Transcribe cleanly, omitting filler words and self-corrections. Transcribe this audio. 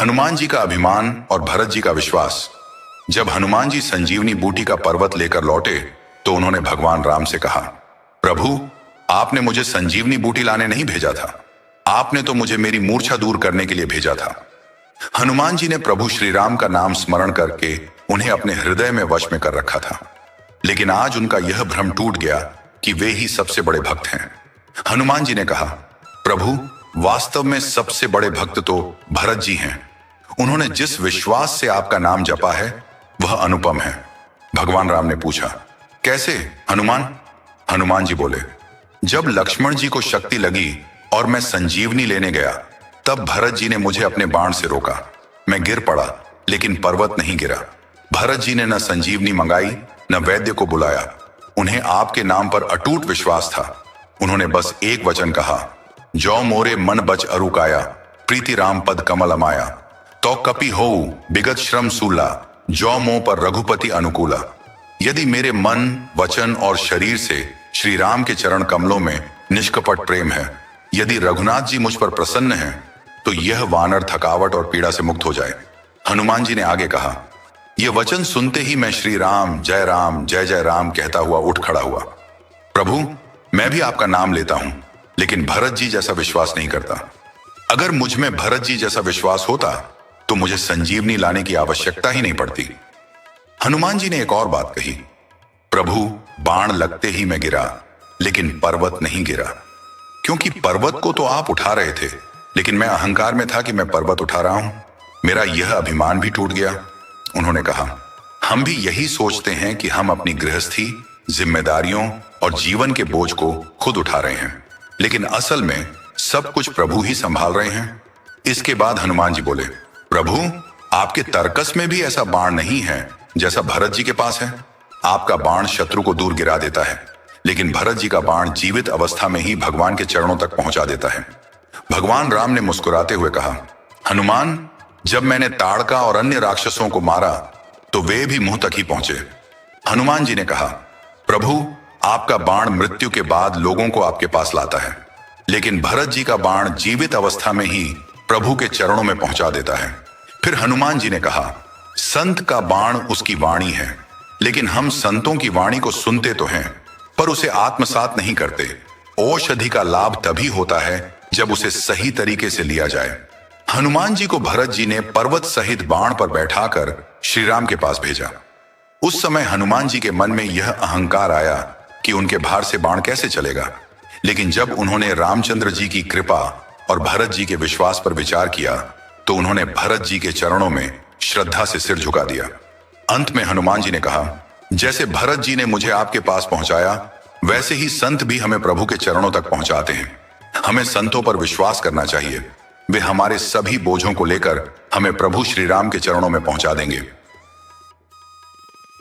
हनुमान जी का अभिमान और भरत जी का विश्वास। जब हनुमान जी संजीवनी बूटी का पर्वत लेकर लौटे तो उन्होंने भगवान राम से कहा, प्रभु, आपने मुझे संजीवनी बूटी लाने नहीं भेजा था, आपने तो मुझे मेरी मूर्छा दूर करने के लिए भेजा था। हनुमान जी ने प्रभु श्री राम का नाम स्मरण करके उन्हें अपने हृदय में वश में कर रखा था, लेकिन आज उनका यह भ्रम टूट गया कि वे ही सबसे बड़े भक्त हैं। हनुमान जी ने कहा, प्रभु, वास्तव में सबसे बड़े भक्त तो भरत जी हैं। उन्होंने जिस विश्वास से आपका नाम जपा है वह अनुपम है। भगवान राम ने पूछा, कैसे हनुमान? हनुमान जी बोले, जब लक्ष्मण जी को शक्ति लगी और मैं संजीवनी लेने गया तब भरत जी ने मुझे अपने बाण से रोका। मैं गिर पड़ा लेकिन पर्वत नहीं गिरा। भरत जी ने न संजीवनी मंगाई न वैद्य को बुलाया। उन्हें आपके नाम पर अटूट विश्वास था। उन्होंने बस एक वचन कहा, जो मोरे मन बच अरुकाया, प्रीति राम पद कमल अमाया, तो कपि होऊ बिगत श्रम सूला, जो मोह पर रघुपति अनुकूला। यदि मेरे मन, वचन और शरीर से श्री राम के चरण कमलों में निष्कपट प्रेम है, यदि रघुनाथ जी मुझ पर प्रसन्न हैं, तो यह वानर थकावट और पीड़ा से मुक्त हो जाए। हनुमान जी ने आगे कहा, यह वचन सुनते ही मैं श्री राम जय जय राम कहता हुआ उठ खड़ा हुआ। प्रभु, मैं भी आपका नाम लेता हूं, लेकिन भरत जी जैसा विश्वास नहीं करता। अगर मुझ में भरत जी जैसा विश्वास होता तो मुझे संजीवनी लाने की आवश्यकता ही नहीं पड़ती। हनुमान जी ने एक और बात कही, प्रभु, बाण लगते ही मैं गिरा, लेकिन पर्वत नहीं गिरा, क्योंकि पर्वत को तो आप उठा रहे थे, लेकिन मैं अहंकार में था कि मैं पर्वत उठा रहा हूं। मेरा यह अभिमान भी टूट गया। उन्होंने कहा, हम भी यही सोचते हैं कि हम अपनी गृहस्थी, जिम्मेदारियों और जीवन के बोझ को खुद उठा रहे हैं, लेकिन असल में सब कुछ प्रभु ही संभाल रहे हैं। इसके बाद हनुमान जी बोले, प्रभु, आपके तर्कस में भी ऐसा बाण नहीं है जैसा भरत जी के पास है। आपका बाण शत्रु को दूर गिरा देता है, लेकिन भरत जी का बाण जीवित अवस्था में ही भगवान के चरणों तक पहुंचा देता है। भगवान राम ने मुस्कुराते हुए कहा, हनुमान, जब मैंने ताड़का और अन्य राक्षसों को मारा तो वे भी मुंह तक ही पहुंचे। हनुमान जी ने कहा, प्रभु, आपका बाण मृत्यु के बाद लोगों को आपके पास लाता है, लेकिन भरत जी का बाण जीवित अवस्था में ही प्रभु के चरणों में पहुंचा देता है। फिर हनुमान जी ने कहा, संत का बाण उसकी वाणी है, लेकिन हम संतों की वाणी को सुनते तो हैं पर उसे आत्मसात नहीं करते। औषधि का लाभ तभी होता है जब उसे सही तरीके से लिया जाए। हनुमान जी को भरत जी ने पर्वत सहित बाण पर बैठाकर श्री राम के पास भेजा। उस समय हनुमान जी के मन में यह अहंकार आया कि उनके भार से बाण कैसे चलेगा, लेकिन जब उन्होंने रामचंद्र जी की कृपा और भरत जी के विश्वास पर विचार किया तो उन्होंने भरत जी के चरणों में श्रद्धा से सिर झुका दिया। अंत में हनुमान जी ने कहा, जैसे भरत जी ने मुझे आपके पास पहुंचाया, वैसे ही संत भी हमें प्रभु के चरणों तक पहुंचाते हैं। हमें संतों पर विश्वास करना चाहिए। वे हमारे सभी बोझों को लेकर हमें प्रभु श्री राम के चरणों में पहुंचा देंगे।